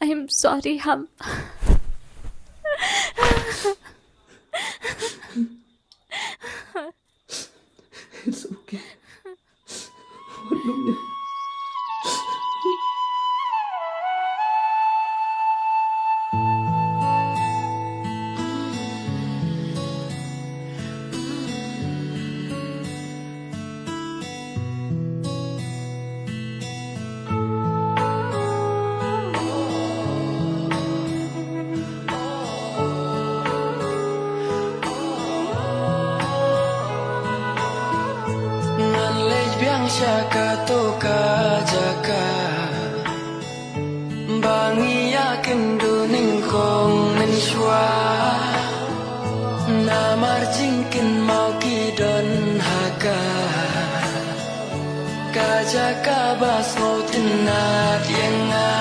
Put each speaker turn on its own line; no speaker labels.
I'm sorry, Ham.
It's okay. Waduh ya.
Syaka toka jaka bangi ya kendu ning kong menshua namar jingkin mau kidon haka kajaka bas mau tenat yenga